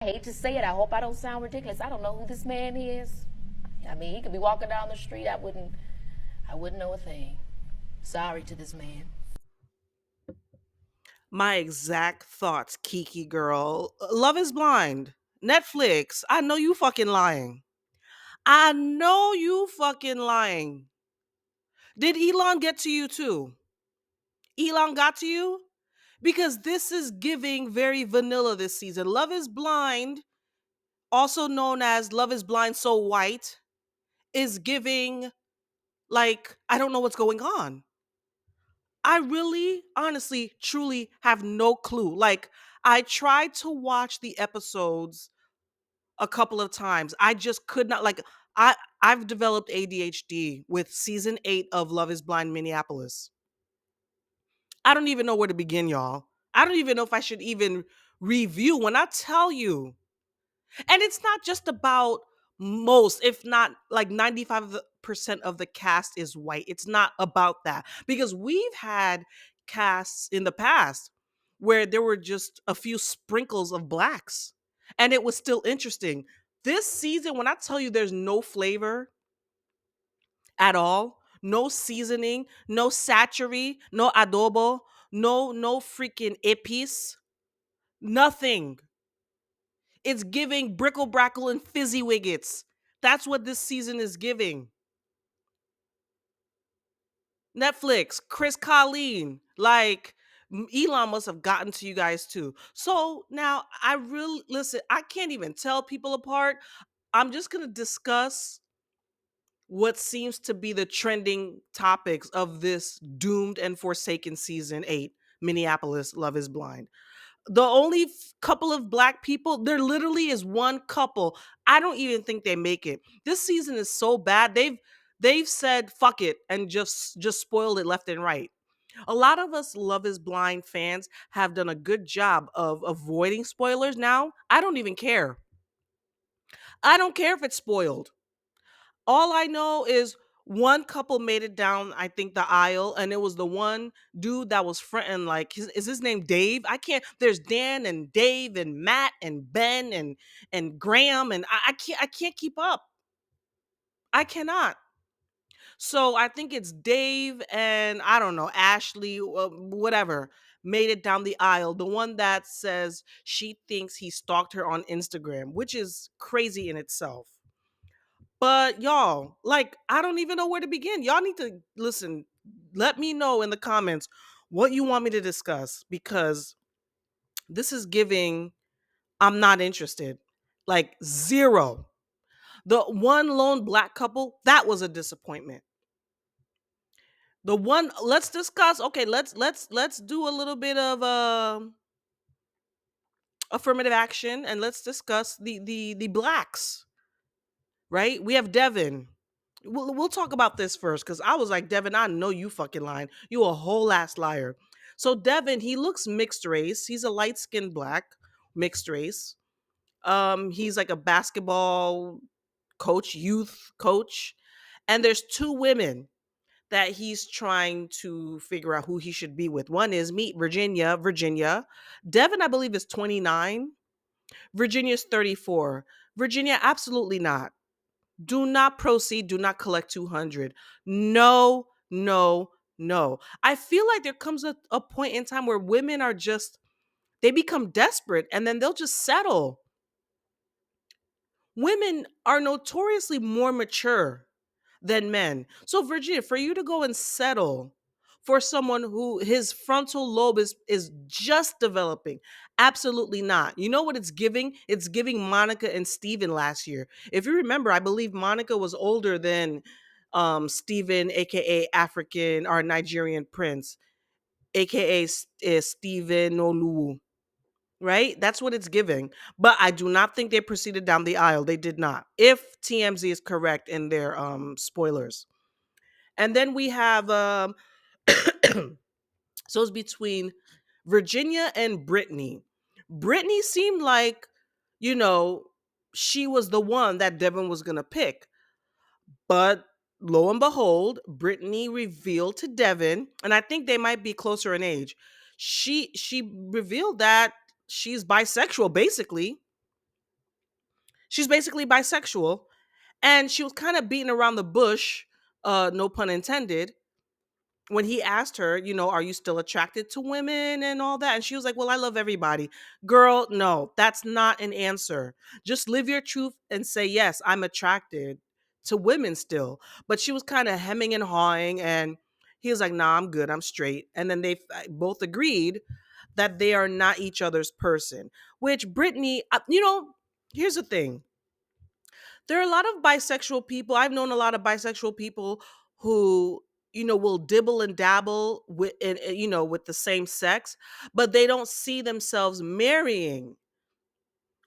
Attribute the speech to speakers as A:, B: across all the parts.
A: I hate to say it. I hope I don't sound ridiculous. I don't know who this man is. I mean, he could be walking down the street. I wouldn't know a thing. Sorry to this man.
B: My exact thoughts, Kiki girl. Love is Blind. Netflix. I know you fucking lying. I know you fucking lying. Did Elon get to you too? Elon got to you? Because this is giving very vanilla this season. Love is Blind, also known as Love is Blind So White, is giving like, I don't know what's going on. I really, honestly, truly have no clue. Like, I tried to watch the episodes a couple of times. I just could not I've developed ADHD with season 8 of Love is Blind Minneapolis. I don't even know where to begin, y'all. I don't even know if I should even review when I tell you. And it's not just about most, if not like 95% of the cast is white. It's not about that because we've had casts in the past where there were just a few sprinkles of blacks and it was still interesting. This season, when I tell you there's no flavor at all, no seasoning, no satchery, no adobo, no freaking epis, nothing. It's giving brickle brackle and fizzy wiggets. That's what this season is giving. Netflix, Chris Colleen, like Elon must have gotten to you guys too. So now I really listen, I can't even tell people apart. I'm just going to discuss what seems to be the trending topics of this doomed and forsaken season 8, Minneapolis Love is Blind. The only couple of black people, there literally is one couple. I don't even think they make it. This season is so bad. They've said fuck it and just spoiled it left and right. A lot of us Love is Blind fans have done a good job of avoiding spoilers now. I don't even care. I don't care if it's spoiled. All I know is one couple made it down, I think, the aisle, and it was the one dude that was fronting. Like, is his name Dave? I can't. There's Dan and Dave and Matt and Ben and Graham, and I can't keep up. I cannot. So I think it's Dave and I don't know Ashley, whatever, made it down the aisle. The one that says she thinks he stalked her on Instagram, which is crazy in itself. But y'all, like, I don't even know where to begin. Y'all need to listen. Let me know in the comments what you want me to discuss because this is giving, I'm not interested. Like, zero. The one lone black couple, that was a disappointment. The one, let's discuss. Okay, let's do a little bit of affirmative action and let's discuss the blacks, right? We have Devin. We'll talk about this first because I was like, Devin, I know you fucking lying. You a whole ass liar. So Devin, he looks mixed race. He's a light skinned black, mixed race. He's like a basketball coach, youth coach, and there's two women that he's trying to figure out who he should be with. One is meet Virginia. Virginia. Devin, I believe, is 29. Virginia's 34. Virginia, absolutely not. Do not proceed. Do not collect 200. No, no, no. I feel like there comes a point in time where women are just, they become desperate and then they'll just settle. Women are notoriously more mature than men. So, Virginia, for you to go and settle for someone who his frontal lobe is just developing, absolutely not. You know what it's giving? It's giving Monica and Steven last year. If you remember, I believe Monica was older than Steven, aka African or Nigerian prince, aka Steven Olu, right? That's what it's giving. But I do not think they proceeded down the aisle. They did not. If TMZ is correct in their spoilers. And then we have so it's between Virginia and Brittany. Brittany seemed like, you know, she was the one that Devin was going to pick. But lo and behold, Brittany revealed to Devin, and I think they might be closer in age. She revealed that she's bisexual, basically. She's basically bisexual, and she was kind of beating around the bush, no pun intended, when he asked her, are you still attracted to women and all that? And she was like, well, I love everybody. Girl, no, that's not an answer. Just live your truth and say, yes, I'm attracted to women still. But she was kind of hemming and hawing, and he was like, nah, I'm good. I'm straight. And then they both agreed that they are not each other's person, which Brittany, here's the thing. There are a lot of bisexual people. I've known a lot of bisexual people who, will dibble and dabble with, with the same sex, but they don't see themselves marrying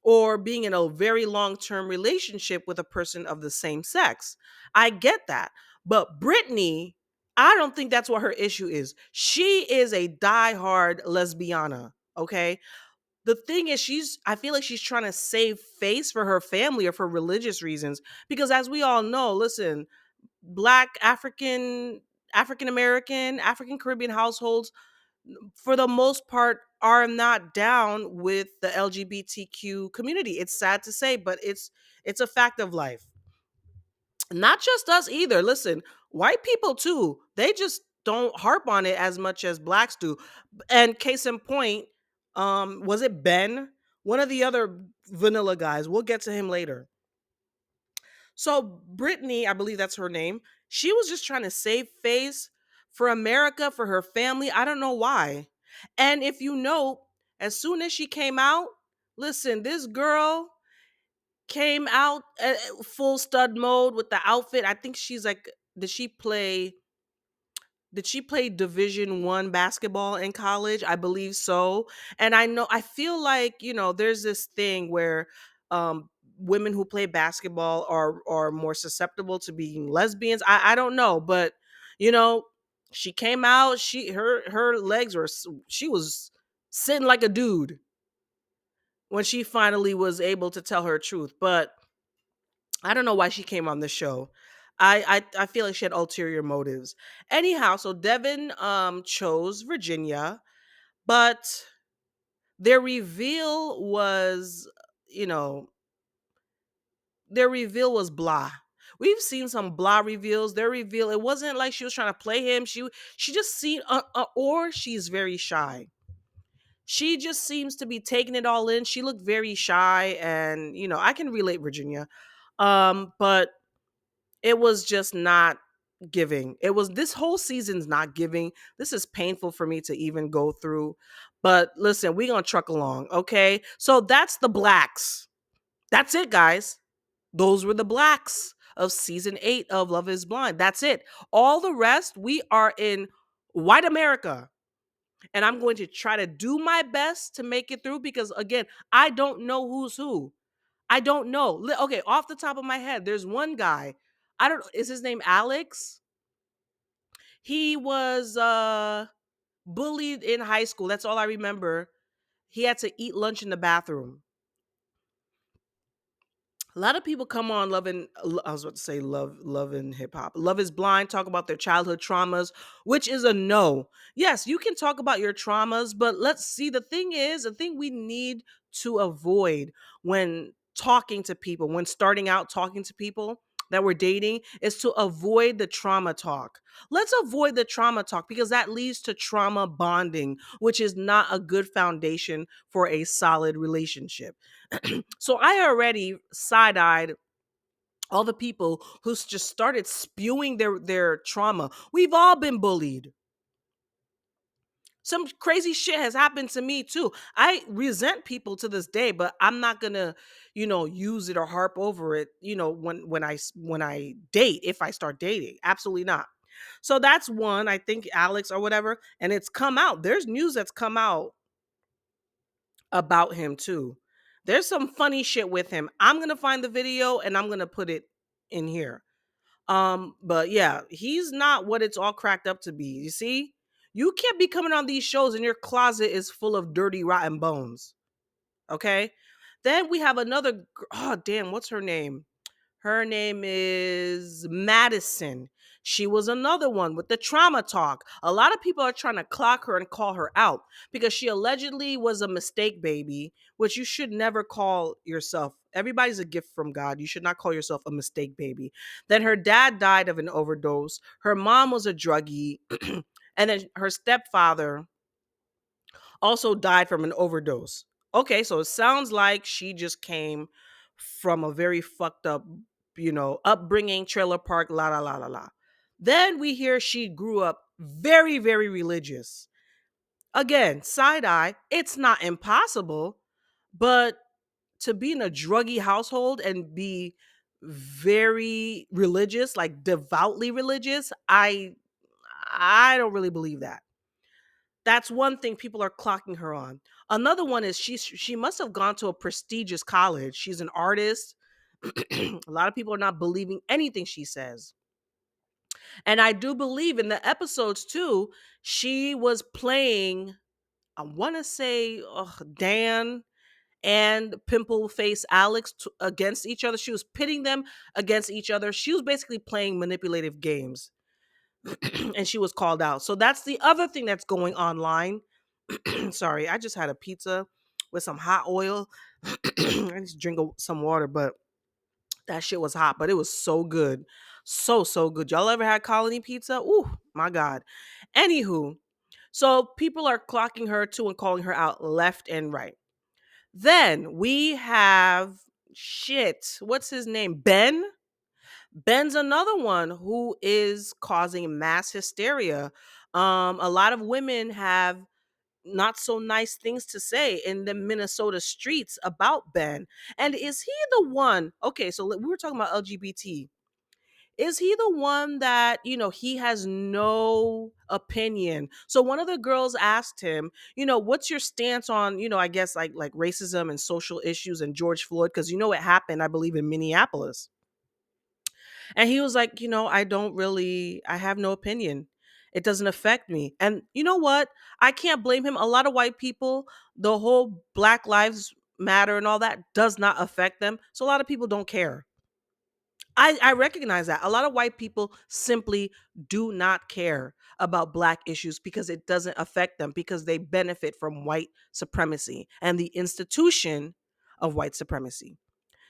B: or being in a very long-term relationship with a person of the same sex. I get that. But Brittany, I don't think that's what her issue is. She is a diehard lesbiana, okay? The thing is, I feel like she's trying to save face for her family or for religious reasons, because as we all know, listen, black African American, African Caribbean households for the most part are not down with the LGBTQ community. It's sad to say, but it's a fact of life. Not just us either. Listen, white people too, they just don't harp on it as much as blacks do. And case in point, was it Ben? One of the other vanilla guys. We'll get to him later. So Brittany, I believe that's her name, she was just trying to save face for America, for her family. I don't know why. And if you know, as soon as she came out, listen, this girl came out full stud mode with the outfit. I think she's like, did she play? Did she play Division 1 basketball in college? I believe so. And I feel like, there's this thing where um women who play basketball are more susceptible to being lesbians. I don't know, but you know, she came out, her legs were she was sitting like a dude when she finally was able to tell her truth. But I don't know why she came on the show. I feel like she had ulterior motives. Anyhow, so Devin chose Virginia, but their reveal was, you know, their reveal was blah. We've seen some blah reveals. Their reveal, it wasn't like she was trying to play him. She just seemed, or she's very shy. She just seems to be taking it all in. She looked very shy, and I can relate Virginia, but it was just not giving. It was This whole season's not giving. This is painful for me to even go through. But listen, we gonna truck along, okay? So that's the blacks. That's it, guys. Those were the blacks of season 8 of Love is Blind. That's it. All the rest, we are in white America. And I'm going to try to do my best to make it through because, again, I don't know who's who. I don't know. Okay, off the top of my head, there's one guy. I don't know. Is his name Alex? He was bullied in high school. That's all I remember. He had to eat lunch in the bathroom. A lot of people come on I was about to say love and hip hop. Love is Blind, talk about their childhood traumas, which is a no. Yes, you can talk about your traumas, but let's see, the thing we need to avoid when talking to people, when starting out talking to people that we're dating, is to avoid the trauma talk. Let's avoid the trauma talk because that leads to trauma bonding, which is not a good foundation for a solid relationship. So I already side-eyed all the people who just started spewing their trauma. We've all been bullied. Some crazy shit has happened to me too. I resent people to this day, but I'm not gonna, use it or harp over it. When I date, if I start dating, absolutely not. So that's one. I think Alex or whatever, and it's come out. There's news that's come out about him too. There's some funny shit with him. I'm going to find the video and I'm going to put it in here. But yeah, he's not what it's all cracked up to be. You see? You can't be coming on these shows and your closet is full of dirty rotten bones. Okay? Then we have another oh damn, what's her name? Her name is Madison. She was another one with the trauma talk. A lot of people are trying to clock her and call her out because she allegedly was a mistake baby, which you should never call yourself. Everybody's a gift from God. You should not call yourself a mistake baby. Then her dad died of an overdose. Her mom was a druggie. And then her stepfather also died from an overdose. Okay, so it sounds like she just came from a very fucked up, upbringing, trailer park, la la la la la. Then we hear she grew up very, very religious. Again, side eye, it's not impossible, but to be in a druggy household and be very religious, like devoutly religious, I don't really believe that. That's one thing people are clocking her on. Another one is she must have gone to a prestigious college. She's an artist. A lot of people are not believing anything she says. And I do believe in the episodes too, she was playing, I want to say, Dan and Pimple Face Alex against each other. She was pitting them against each other. She was basically playing manipulative games. And she was called out. So that's the other thing that's going online. Sorry, I just had a pizza with some hot oil. I need to drink some water, but that shit was hot, but it was so good. So good. Y'all ever had colony pizza? Ooh, my God. Anywho, so people are clocking her too and calling her out left and right. Then we have shit. What's his name? Ben? Ben's another one who is causing mass hysteria. A lot of women have not so nice things to say in the Minnesota streets about Ben. And is he the one? Okay, so we were talking about LGBT. Is he the one that, he has no opinion? So one of the girls asked him, what's your stance on, I guess like racism and social issues and George Floyd? Because it happened, I believe, in Minneapolis. And he was like, I have no opinion. It doesn't affect me. And you know what? I can't blame him. A lot of white people, the whole Black Lives Matter and all that does not affect them. So a lot of people don't care. I recognize that. A lot of white people simply do not care about Black issues because it doesn't affect them because they benefit from white supremacy and the institution of white supremacy.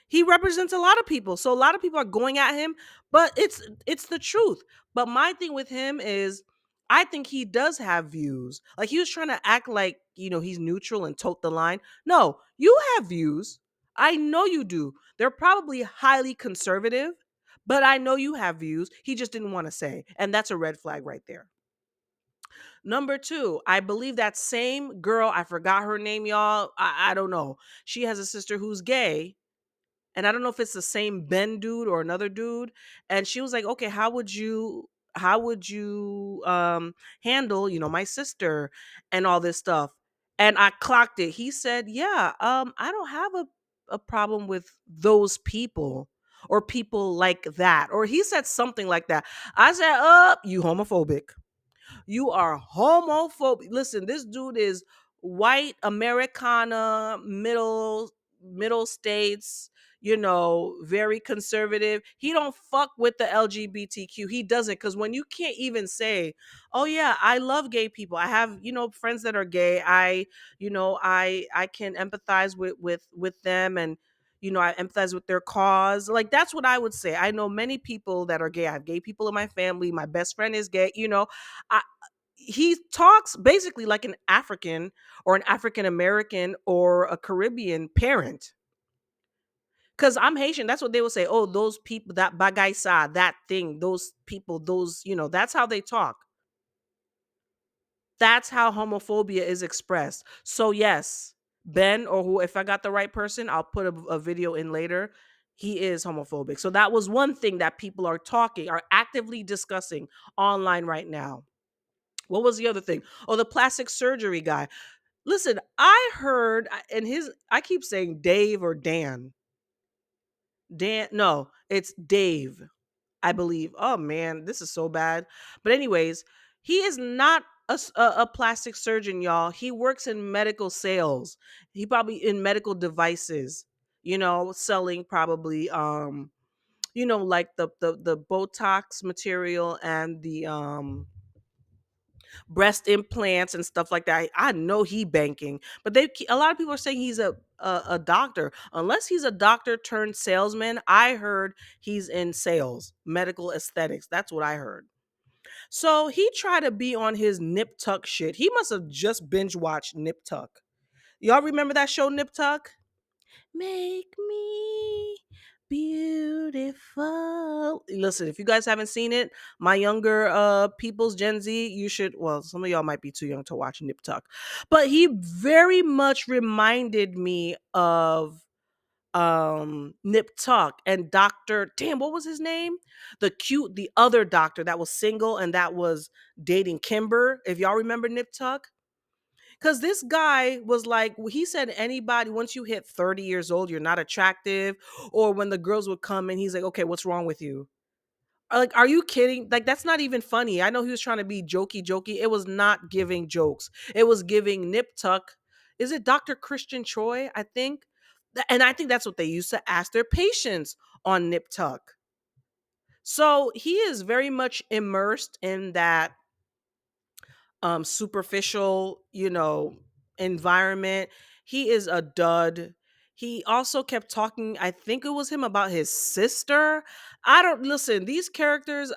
B: He represents a lot of people. So a lot of people are going at him, but it's the truth. But my thing with him is I think he does have views. Like he was trying to act like, he's neutral and tote the line. No, you have views. I know you do. They're probably highly conservative, but I know you have views. He just didn't want to say. And that's a red flag right there. Number two, I believe that same girl, I forgot her name, y'all. I don't know. She has a sister who's gay, and I don't know if it's the same Ben dude or another dude. And she was like, "Okay, how would you handle, my sister and all this stuff?" And I clocked it. He said, "Yeah, I don't have a problem with those people or people like that." Or he said something like that. I said, you homophobic. You are homophobic. Listen, this dude is white Americana, middle states, very conservative. He don't fuck with the LGBTQ. He doesn't, because when you can't even say, "Oh yeah, I love gay people. I have, friends that are gay. I can empathize with them, and I empathize with their cause." Like that's what I would say. I know many people that are gay. I have gay people in my family. My best friend is gay. I, he talks basically like an African or an African American or a Caribbean parent. Cause I'm Haitian. That's what they will say. Oh, those people, that bagaisa, that thing, those people, that's how they talk. That's how homophobia is expressed. So yes, Ben, or who, if I got the right person, I'll put a video in later. He is homophobic. So that was one thing that people are actively discussing online right now. What was the other thing? Oh, the plastic surgery guy. Listen, I heard, and I keep saying Dave or Dan. Dan, no, it's Dave, I believe. Oh man, this is so bad. But anyways, he is not a plastic surgeon, y'all. He works in medical sales. He probably in medical devices, selling probably like the Botox material and the breast implants and stuff like that. I know he banking, but a lot of people are saying he's a doctor. Unless he's a doctor turned salesman, I heard he's in sales, medical aesthetics. That's what I heard. So he tried to be on his Nip Tuck shit. He must have just binge watched Nip Tuck. Y'all remember that show Nip Tuck? Make me beautiful. Listen, if you guys haven't seen it, my younger people's Gen Z, you should, well, some of y'all might be too young to watch Nip Tuck. But he very much reminded me of Nip Tuck and Dr. Damn, what was his name? The other doctor that was single and that was dating Kimber. If y'all remember Nip Tuck. Because this guy was like, he said, anybody, once you hit 30 years old, you're not attractive. Or when the girls would come and he's like, okay, what's wrong with you? Like, are you kidding? Like, that's not even funny. I know he was trying to be jokey. It was not giving jokes. It was giving Nip Tuck. Is it Dr. Christian Troy? I think. And I think that's what they used to ask their patients on Nip Tuck. So he is very much immersed in that superficial, environment. He is a dud. He also kept talking, I think it was him, about his sister. I don't listen, these characters,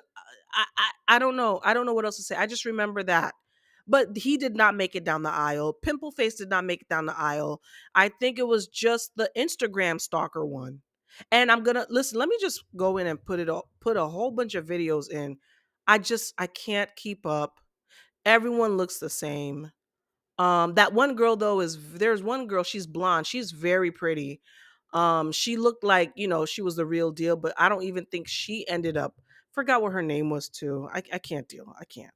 B: I don't know. I don't know what else to say. I just remember that. But he did not make it down the aisle. Pimple Face did not make it down the aisle. I think it was just the Instagram stalker one. And I'm gonna listen, let me just go in and put a whole bunch of videos in. I can't keep up. Everyone looks the same. That one girl though there's one girl, she's blonde. She's very pretty. She looked like, she was the real deal, but I don't even think she ended up. Forgot what her name was too. I can't deal. I can't.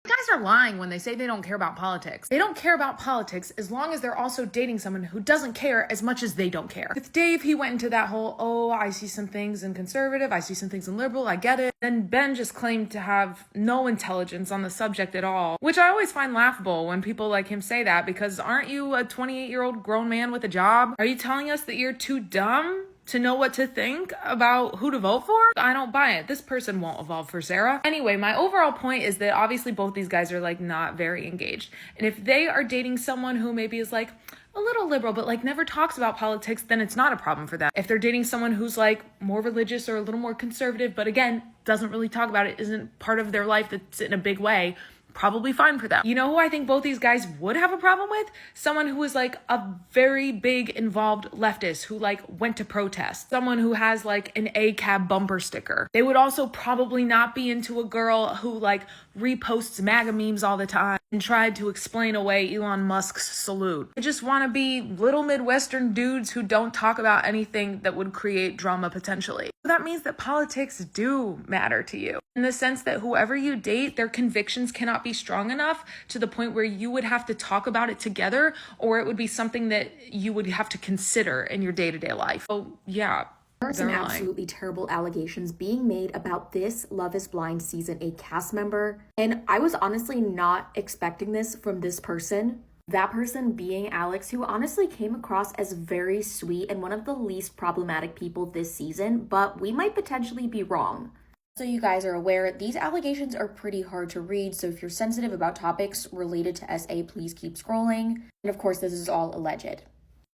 C: Guys are lying when they say they don't care about politics. They don't care about politics as long as they're also dating someone who doesn't care as much as they don't care. With Dave, he went into that whole, oh, I see some things in conservative, I see some things in liberal, I get it. Then Ben just claimed to have no intelligence on the subject at all, which I always find laughable when people like him say that, because aren't you a 28-year-old grown man with a job? Are you telling us that you're too dumb to know what to think about who to vote for? I don't buy it. This person won't evolve for Sarah. Anyway, my overall point is that obviously both these guys are like not very engaged. And if they are dating someone who maybe is like a little liberal, but like never talks about politics, then it's not a problem for them. If they're dating someone who's like more religious or a little more conservative, but again, doesn't really talk about it, isn't part of their life that's in a big way, probably fine for them. You know who I think both these guys would have a problem with? Someone who is like a very big involved leftist who like went to protest. Someone who has like an ACAB bumper sticker. They would also probably not be into a girl who like reposts MAGA memes all the time and tried to explain away Elon Musk's salute. They just want to be little Midwestern dudes who don't talk about anything that would create drama potentially. That means that politics do matter to you, in the sense that whoever you date, their convictions cannot be strong enough to the point where you would have to talk about it together, or it would be something that you would have to consider in your day-to-day life. So yeah.
D: There are some absolutely terrible allegations being made about this Love is Blind season 8 cast member, and I was honestly not expecting this from this person. That person being Alex, who honestly came across as very sweet and one of the least problematic people this season, but we might potentially be wrong. So you guys are aware, these allegations are pretty hard to read, so if you're sensitive about topics related to SA, please keep scrolling. And of course, this is all alleged.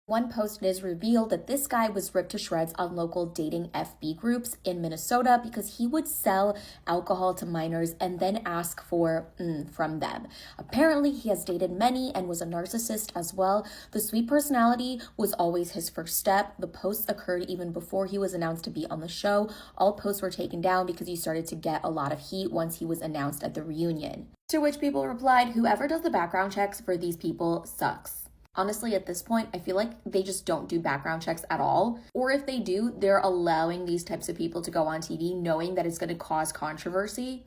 D: One post is revealed that this guy was ripped to shreds on local dating FB groups in Minnesota because he would sell alcohol to minors and then ask for from them. Apparently, he has dated many and was a narcissist as well. The sweet personality was always his first step. The posts occurred even before he was announced to be on the show. All posts were taken down because he started to get a lot of heat once he was announced at the reunion. To which people replied, whoever does the background checks for these people sucks. Honestly, at this point, I feel like they just don't do background checks at all. Or if they do, they're allowing these types of people to go on TV knowing that it's going to cause controversy.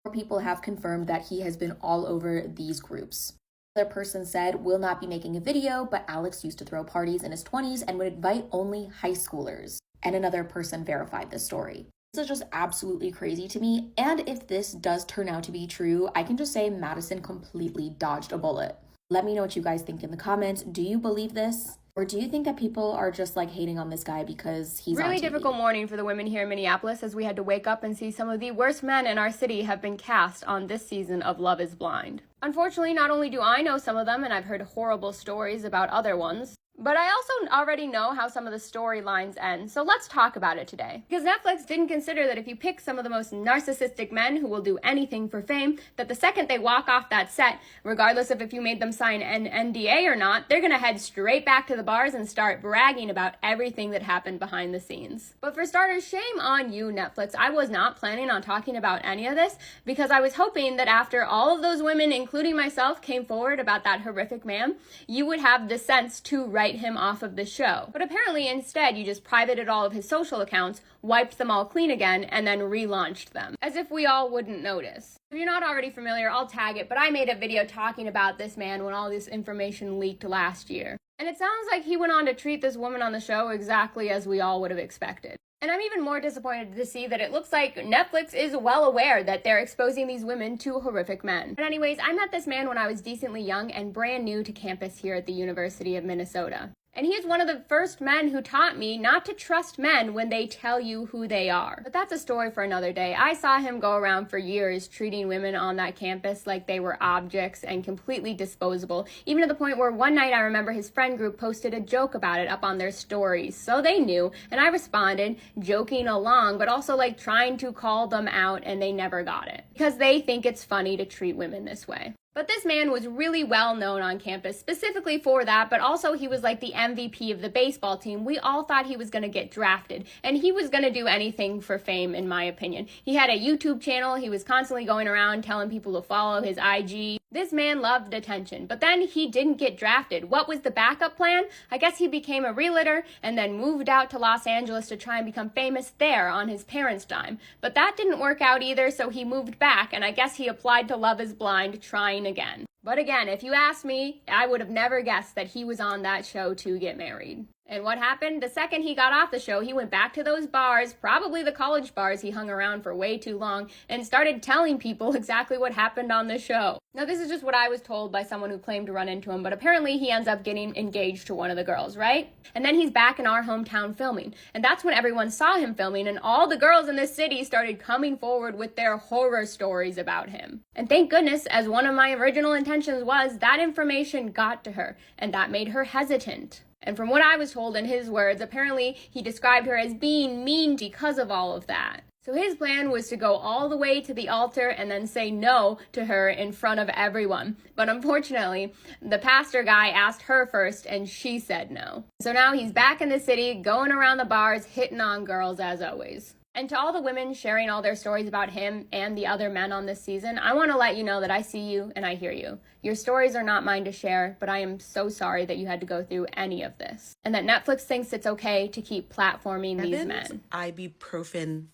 D: More people have confirmed that he has been all over these groups. Another person said, will not be making a video, but Alex used to throw parties in his 20s and would invite only high schoolers. And another person verified this story. This is just absolutely crazy to me. And if this does turn out to be true, I can just say Madison completely dodged a bullet. Let me know what you guys think in the comments. Do you believe this? Or do you think that people are just like hating on this guy because he's on
E: Really
D: TV?
E: difficult morning for the women here in Minneapolis as we had to wake up and see some of the worst men in our city have been cast on this season of Love is Blind. Unfortunately, not only do I know some of them and I've heard horrible stories about other ones, but I also already know how some of the storylines end, so let's talk about it today. Because Netflix didn't consider that if you pick some of the most narcissistic men who will do anything for fame, that the second they walk off that set, regardless of if you made them sign an NDA or not, they're gonna head straight back to the bars and start bragging about everything that happened behind the scenes. But for starters, shame on you, Netflix. I was not planning on talking about any of this because I was hoping that after all of those women, including myself, came forward about that horrific man, you would have the sense to write him off of the show. But apparently instead you just privated all of his social accounts, wiped them all clean again, and then relaunched them. As if we all wouldn't notice. If you're not already familiar, I'll tag it, but I made a video talking about this man when all this information leaked last year. And it sounds like he went on to treat this woman on the show exactly as we all would have expected. And I'm even more disappointed to see that it looks like Netflix is well aware that they're exposing these women to horrific men. But anyways, I met this man when I was decently young and brand new to campus here at the University of Minnesota. And he is one of the first men who taught me not to trust men when they tell you who they are. But that's a story for another day. I saw him go around for years treating women on that campus like they were objects and completely disposable, even to the point where one night I remember his friend group posted a joke about it up on their stories. So they knew, and I responded, joking along, but also like trying to call them out, and they never got it. Because they think it's funny to treat women this way. But this man was really well known on campus, specifically for that, but also he was like the MVP of the baseball team. We all thought he was going to get drafted, and he was going to do anything for fame, in my opinion. He had a YouTube channel. He was constantly going around telling people to follow his IG. This man loved attention, but then he didn't get drafted. What was the backup plan? I guess he became a realtor and then moved out to Los Angeles to try and become famous there on his parents' dime. But that didn't work out either, so he moved back, and I guess he applied to Love is Blind, trying again. But again, if you ask me, I would have never guessed that he was on that show to get married. And what happened? The second he got off the show, he went back to those bars, probably the college bars he hung around for way too long, and started telling people exactly what happened on the show. Now, this is just what I was told by someone who claimed to run into him, but apparently he ends up getting engaged to one of the girls, right? And then he's back in our hometown filming. And that's when everyone saw him filming, and all the girls in this city started coming forward with their horror stories about him. And thank goodness, as one of my original intentions was, that information got to her, and that made her hesitant. And from what I was told in his words, apparently he described her as being mean because of all of that. So his plan was to go all the way to the altar and then say no to her in front of everyone. But unfortunately, the pastor guy asked her first and she said no. So now he's back in the city, going around the bars, hitting on girls as always. And to all the women sharing all their stories about him and the other men on this season, I want to let you know that I see you and I hear you. Your stories are not mine to share, but I am so sorry that you had to go through any of this. And that Netflix thinks it's okay to keep platforming these men.
F: Ibuprofen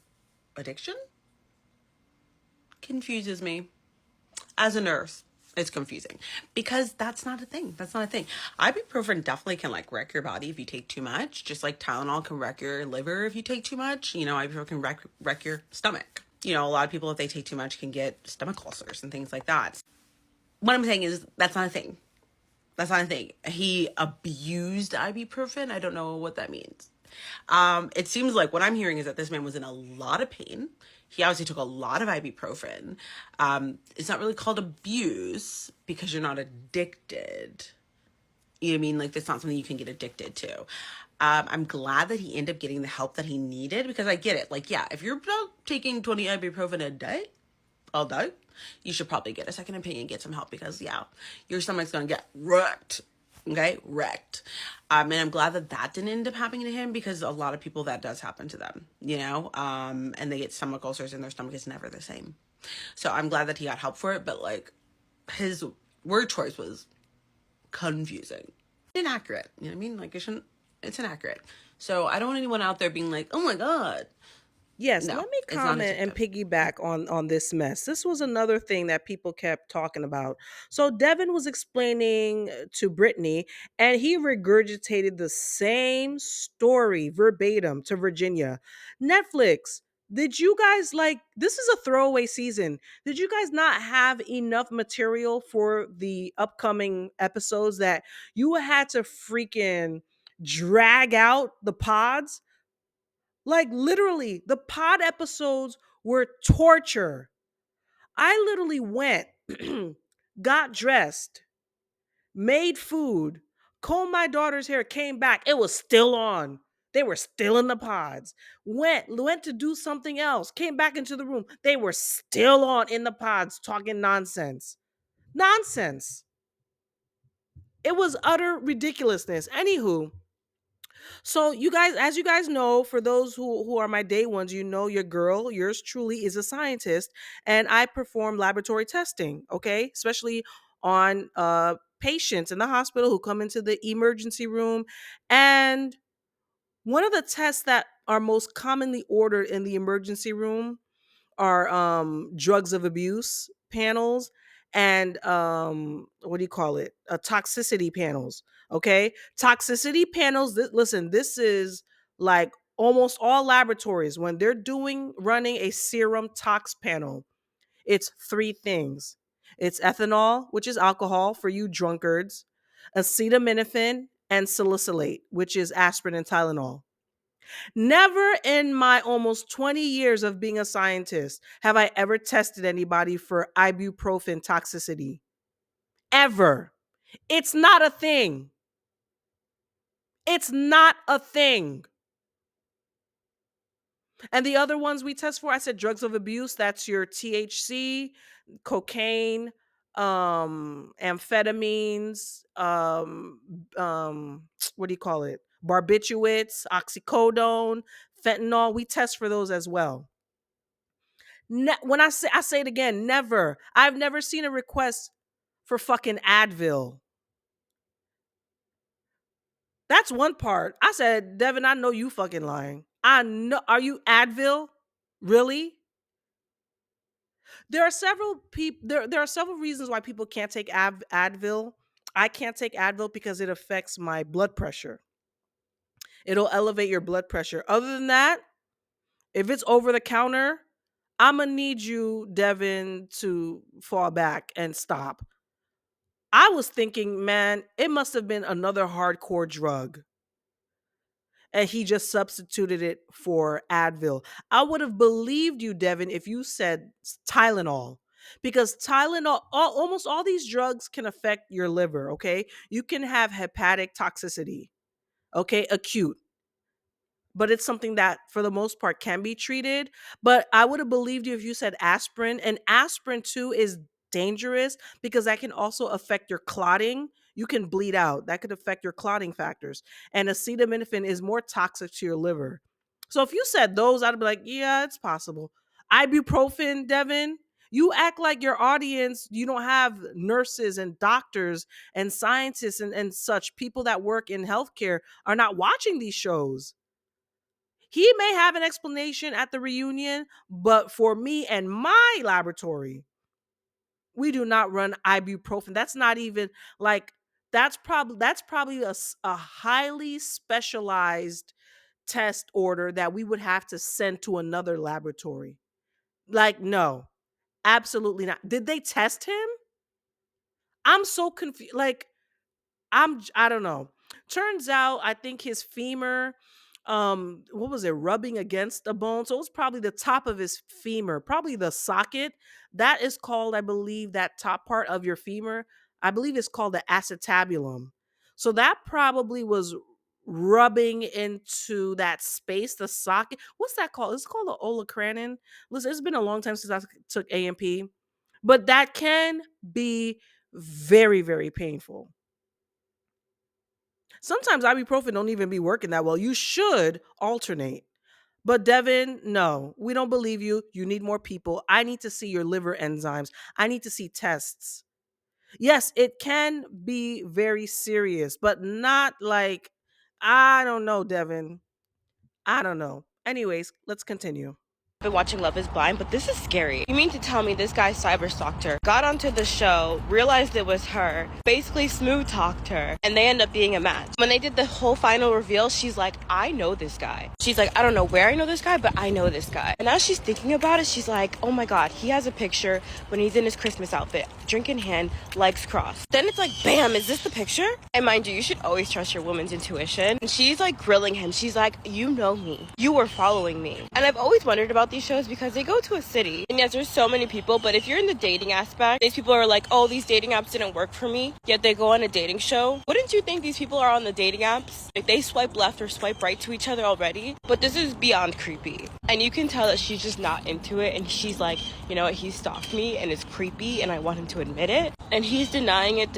F: addiction confuses me. As a nurse, it's confusing because that's not a thing. That's not a thing. Ibuprofen definitely can like wreck your body if you take too much, just like Tylenol can wreck your liver if you take too much. You know, ibuprofen can wreck your stomach. You know, a lot of people, if they take too much, can get stomach ulcers and things like that. What I'm saying is that's not a thing. That's not a thing. He abused ibuprofen. I don't know what that means. It seems like what I'm hearing is that this man was in a lot of pain. He obviously took a lot of ibuprofen. It's not really called abuse because you're not addicted. You know what I mean? Like, that's not something you can get addicted to. I'm glad that he ended up getting the help that he needed because I get it. Like, yeah, if you're taking 20 ibuprofen a day, all day, you should probably get a second opinion, get some help because, yeah, your stomach's going to get wrecked. Okay, wrecked. And I'm glad that that didn't end up happening to him because a lot of people that does happen to them, you know, and they get stomach ulcers and their stomach is never the same. So I'm glad that he got help for it, but like his word choice was confusing, inaccurate. You know what I mean? Like it's inaccurate. So I don't want anyone out there being like, oh my God.
B: Yes,
F: No,
B: let me
F: it's not
B: comment and
F: addictive.
B: piggyback on this mess. This was another thing that people kept talking about. So Devin was explaining to Brittany, and he regurgitated the same story verbatim to Virginia. Netflix, did you guys like this is a throwaway season? Did you guys not have enough material for the upcoming episodes that you had to freaking drag out the pods. Like literally, the pod episodes were torture. I literally went, got dressed, made food, combed my daughter's hair, came back. It was still on. They were still in the pods. Went to do something else, came back into the room. They were still on in the pods talking nonsense. Nonsense. It was utter ridiculousness. Anywho, so you guys, as you guys know, for those who are my day ones, you know your girl, yours truly is a scientist, and I perform laboratory testing, okay? Especially on patients in the hospital who come into the emergency room. And one of the tests that are most commonly ordered in the emergency room are drugs of abuse panels and what do you call it, toxicity panels. Okay, toxicity panels, listen, this is like almost all laboratories when they're doing running a serum tox panel, it's three things. It's ethanol, which is alcohol for you drunkards, acetaminophen, and salicylate, which is aspirin and Tylenol. Never in my almost 20 years of being a scientist have I ever tested anybody for ibuprofen toxicity. Ever. It's not a thing. It's not a thing. And the other ones we test for, I said drugs of abuse, that's your THC, cocaine, amphetamines, what do you call it? Barbiturates, oxycodone, fentanyl. We test for those as well. When I say it again, never. I've never seen a request for fucking Advil. That's one part. I said, Devin, I know you fucking lying. I know. Are you Advil? Really? There are several people. There are several reasons why people can't take Advil. I can't take Advil because it affects my blood pressure. It'll elevate your blood pressure. Other than that, if it's over the counter, I'm gonna need you, Devin, to fall back and stop. I was thinking, man, it must have been another hardcore drug. And he just substituted it for Advil. I would have believed you, Devin, if you said Tylenol. Because Tylenol, almost all these drugs can affect your liver, okay? You can have hepatic toxicity, okay? Acute, but it's something that for the most part can be treated. But I would have believed you if you said aspirin. And aspirin too is dangerous because that can also affect your clotting. You can bleed out. That could affect your clotting factors. And acetaminophen is more toxic to your liver. So if you said those, I'd be like, yeah, it's possible. Ibuprofen, Devin, you act like your audience, you don't have nurses and doctors and scientists and such people that work in healthcare are not watching these shows. He may have an explanation at the reunion, but for me and my laboratory, we do not run ibuprofen. That's not even like that's probably a highly specialized test order that we would have to send to another laboratory. Like no, absolutely not. Did they test him? I'm so confused. Like I don't know. Turns out I think his femur, what was it, rubbing against a bone. So it was probably the top of his femur, probably the socket. That is called, I believe, that top part of your femur. I believe it's called the acetabulum. So that probably was rubbing into that space, the socket. What's that called? It's called the olecranon. Listen, it's been a long time since I took AMP, but that can be very, very painful. Sometimes ibuprofen don't even be working that well. You should alternate. But Devin, no, we don't believe you. You need more people. I need to see your liver enzymes. I need to see tests. Yes, it can be very serious, but not like, I don't know, Devin. I don't know. Anyways, let's continue.
G: been watching Love is Blind, but this is scary. You mean to tell me this guy cyber stalked her, got onto the show, realized it was her, basically smooth talked her, and they end up being a match. When they did the whole final reveal, she's like, I know this guy. She's like, I don't know where I know this guy, but I know this guy. And as she's thinking about it, she's like, oh my god, he has a picture when he's in his Christmas outfit, drink in hand, legs crossed. Then it's like, bam, is this the picture? And mind you, you should always trust your woman's intuition. And she's like grilling him. She's like, you know me. You were following me. And I've always wondered about these shows because they go to a city. And yes, there's so many people, but if you're in the dating aspect, these people are like, oh, these dating apps didn't work for me, yet they go on a dating show. Wouldn't you think these people are on the dating apps? Like they swipe left or swipe right to each other already? But this is beyond creepy. And you can tell that she's just not into it. And she's like, you know what, he stalked me and it's creepy and I want him to admit it. And he's denying it.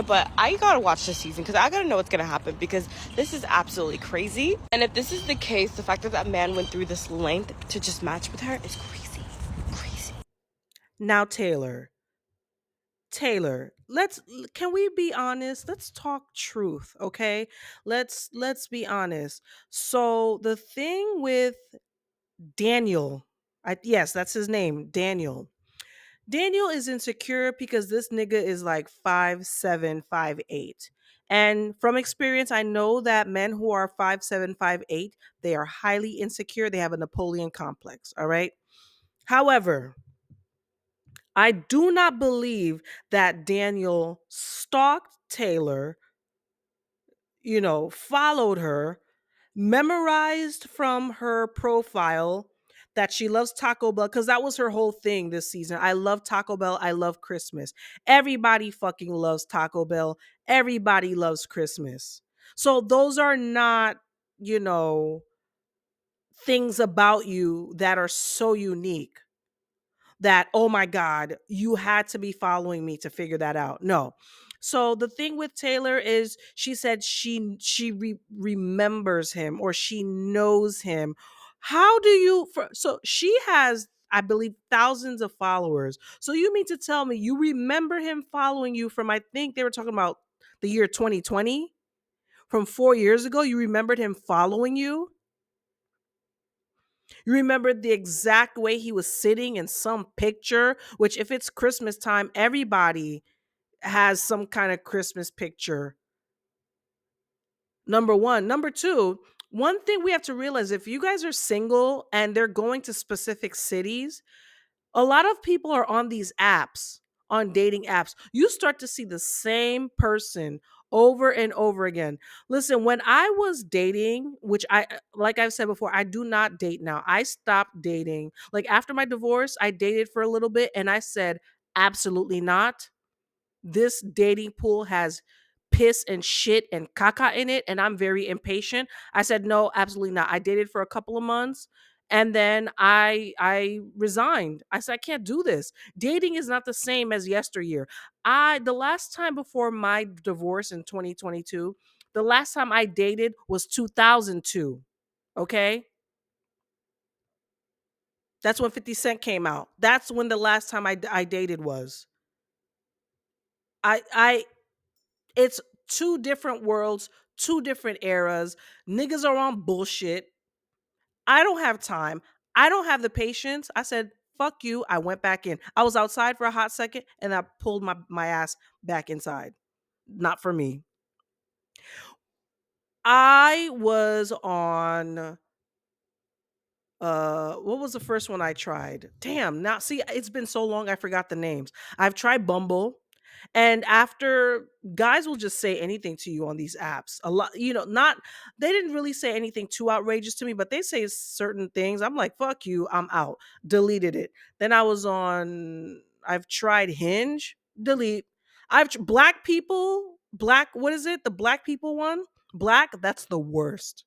G: But I gotta watch this season because I gotta know what's gonna happen because this is absolutely crazy. And if this is the case, the fact that that man went through this length to just match with her is crazy. Crazy.
B: Now, Taylor, can we be honest? Let's talk truth, okay? Let's be honest. So the thing with Daniel, yes, that's his name, Daniel. Daniel is insecure because this nigga is like 5'7", 5'8". And from experience, I know that men who are 5'7", 5'8", they are highly insecure. They have a Napoleon complex, all right? However, I do not believe that Daniel stalked Taylor, followed her, memorized from her profile that she loves Taco Bell because that was her whole thing this season. I love Taco Bell. I love Christmas. Everybody fucking loves Taco Bell. Everybody loves Christmas. So those are not, you know, things about you that are so unique that, oh my God, you had to be following me to figure that out. No. So the thing with Taylor is she said she remembers him or she knows him. How do you so she has, I believe, thousands of followers. So you mean to tell me you remember him following you from, I think they were talking about the year 2020, from 4 years ago? You remembered him following you? You remember the exact way he was sitting in some picture, which if it's Christmas time, everybody has some kind of Christmas picture. Number one. Number two, one thing we have to realize, if you guys are single and they're going to specific cities, a lot of people are on these apps, on dating apps. You start to see the same person over and over again. Listen, when I was dating, which like I've said before, I do not date now. I stopped dating. Like after my divorce, I dated for a little bit and I said, absolutely not. This dating pool has piss and shit and caca in it and I'm very impatient. I said no, absolutely not. I dated for a couple of months and then I resigned. I said I can't do this. Dating is not the same as yesteryear. The last time before my divorce in 2022, the last time I dated was 2002. Okay? That's when 50 Cent came out. That's when the last time I dated was. I It's two different worlds, two different eras. Niggas are on bullshit. I don't have time. I don't have the patience. I said, fuck you. I went back in. I was outside for a hot second and I pulled my ass back inside. Not for me. I was on what was the first one I tried? Damn, now see, it's been so long I forgot the names. I've tried Bumble. And after, guys will just say anything to you on these apps. A lot, not, they didn't really say anything too outrageous to me, but they say certain things. I'm like, fuck you, I'm out. Deleted it. Then I've tried Hinge, delete. Black people, what is it? The black people one? Black, that's the worst.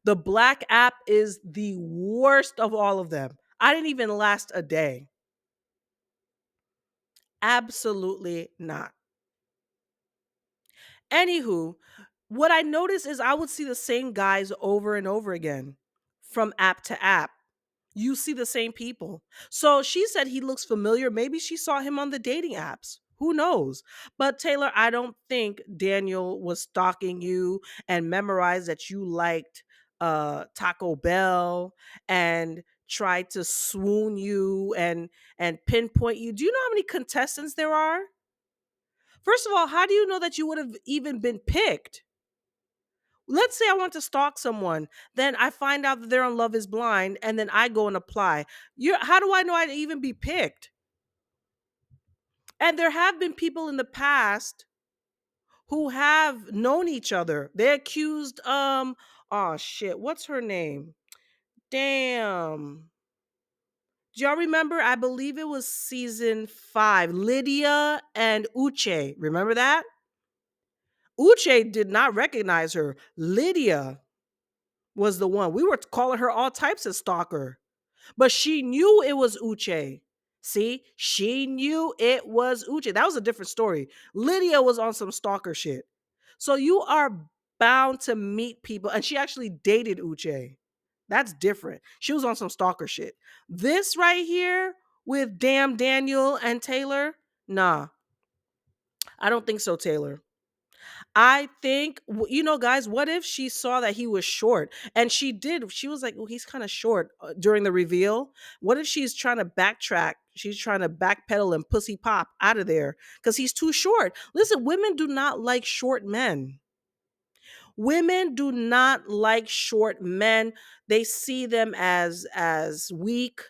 B: The black app is the worst of all of them. I didn't even last a day. Absolutely not. Anywho, what I noticed is I would see the same guys over and over again from app to app. You see the same people. So she said he looks familiar. Maybe she saw him on the dating apps. Who knows? But Taylor, I don't think Daniel was stalking you and memorized that you liked Taco Bell and try to swoon you and pinpoint you. Do you know how many contestants there are? First of all, how do you know that you would have even been picked? Let's say I want to stalk someone, then I find out that they're on Love is Blind, and then I go and apply. How do I know I'd even be picked? And there have been people in the past who have known each other. They accused oh shit, what's her name? Damn. Do y'all remember? I believe it was season 5. Lydia and Uche. Remember that? Uche did not recognize her. Lydia was the one. We were calling her all types of stalker. But she knew it was Uche. See? She knew it was Uche. That was a different story. Lydia was on some stalker shit. So you are bound to meet people. And she actually dated Uche. That's different. She was on some stalker shit. This right here with damn Daniel and Taylor, nah, I don't think so, Taylor. I think, guys, what if she saw that he was short and she did? She was like, oh, he's kind of short during the reveal. What if she's trying to backtrack? She's trying to backpedal and pussy pop out of there because he's too short. Listen, women do not like short men. Women do not like short men. They see them as weak,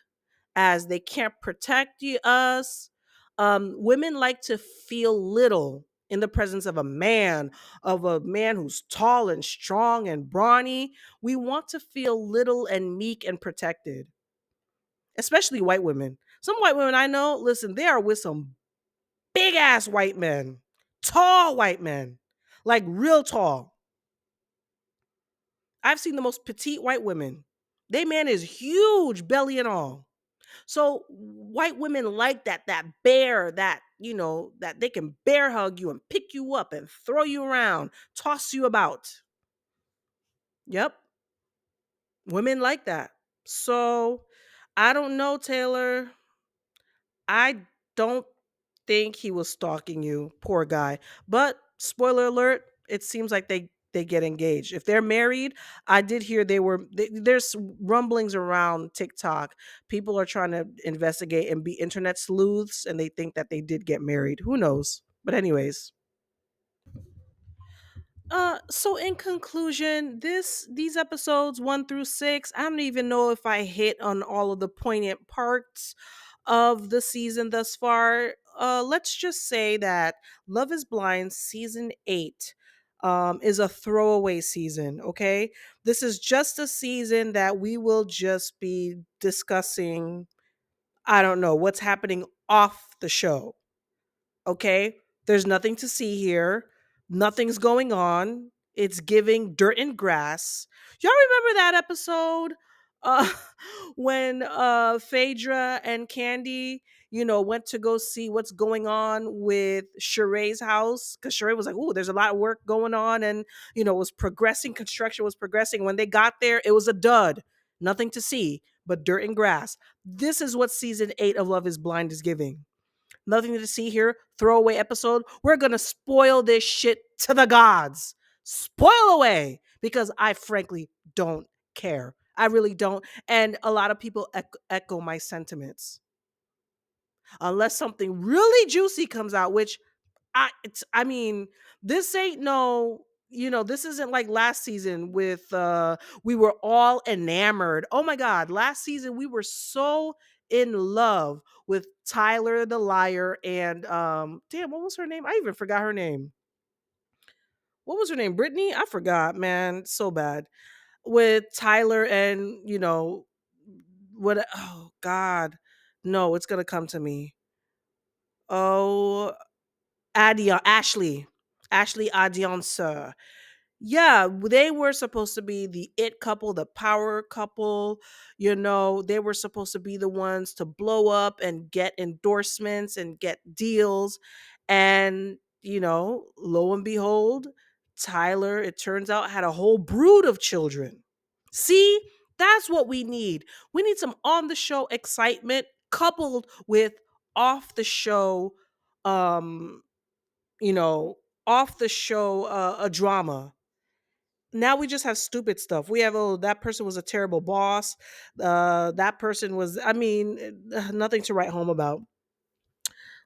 B: as they can't protect us. Women like to feel little in the presence of a man who's tall and strong and brawny. We want to feel little and meek and protected, especially white women. Some white women I know, listen, they are with some big ass white men, tall white men, like real tall. I've seen the most petite white women. They man is huge, belly and all. So white women like that bear, that they can bear hug you and pick you up and throw you around, toss you about. Yep. Women like that. So I don't know, Taylor. I don't think he was stalking you, poor guy. But spoiler alert, it seems like they get engaged. If they're married, I did hear there's rumblings around TikTok. People are trying to investigate and be internet sleuths and they think that they did get married. Who knows? But anyways, so in conclusion, these episodes 1 through 6, I don't even know if I hit on all of the poignant parts of the season thus far. Let's just say that Love is Blind season 8 is a throwaway season, okay? This is just a season that we will just be discussing, I don't know, what's happening off the show. Okay? There's nothing to see here. Nothing's going on. It's giving dirt and grass. Y'all remember that episode uh when Phaedra and Candy, went to go see what's going on with Sheree's house cuz Sheree was like, "Ooh, there's a lot of work going on," and was progressing, construction was progressing. When they got there, it was a dud. Nothing to see but dirt and grass. This is what season 8 of Love is Blind is giving. Nothing to see here. Throwaway episode. We're going to spoil this shit to the gods. Spoil away. Because I frankly don't care. I really don't. And a lot of people echo my sentiments. Unless something really juicy comes out, which I mean, this ain't no, this isn't like last season with we were all enamored. Oh my god, last season we were so in love with Tyler the liar and damn, what was her name? I even forgot her name. What was her name? Brittany? I forgot, man. So bad. With Tyler and, what oh god. No, it's gonna come to me. Oh, Ashley Adionsa. Yeah, they were supposed to be the it couple, the power couple. They were supposed to be the ones to blow up and get endorsements and get deals. And, lo and behold, Tyler, it turns out, had a whole brood of children. See, that's what we need. We need some on the show excitement coupled with off the show um you know, off the show a drama. now we just have stupid stuff. We have, oh, that person was a terrible boss. That person was, I mean, nothing to write home about.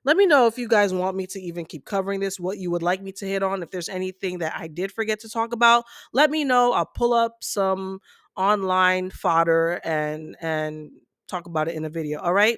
B: Let me know if you guys want me to even keep covering this, what you would like me to hit on. If there's anything that I did forget to talk about, let me know. I'll pull up some online fodder and talk about it in a video. All right.